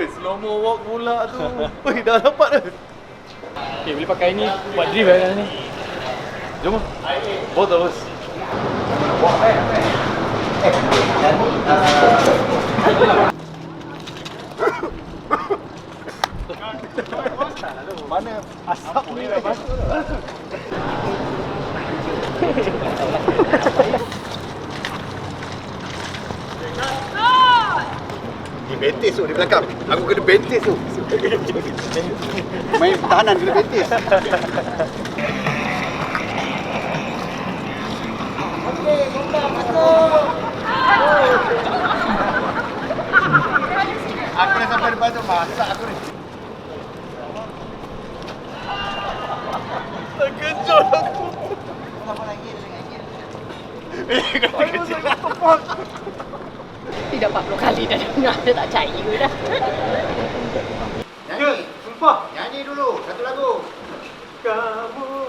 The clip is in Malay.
Weh, slow mo walk pula tu. Weh, dah dapat dah. Okay, boleh pakai ni buat drift kan ni. Jom. Both of us. Mana asap ni dah masuk dah. Dia bentis tu di belakang. Aku kena bentis tu. Main pertahanan kena bentis. Aku dah sampai depan tu, masak aku ni. Terkejut aku. Tidak 40 kali dah dengar, dia tak percaya dah. Nyanyi. Sumpah. Nyanyi dulu satu lagu. Kamu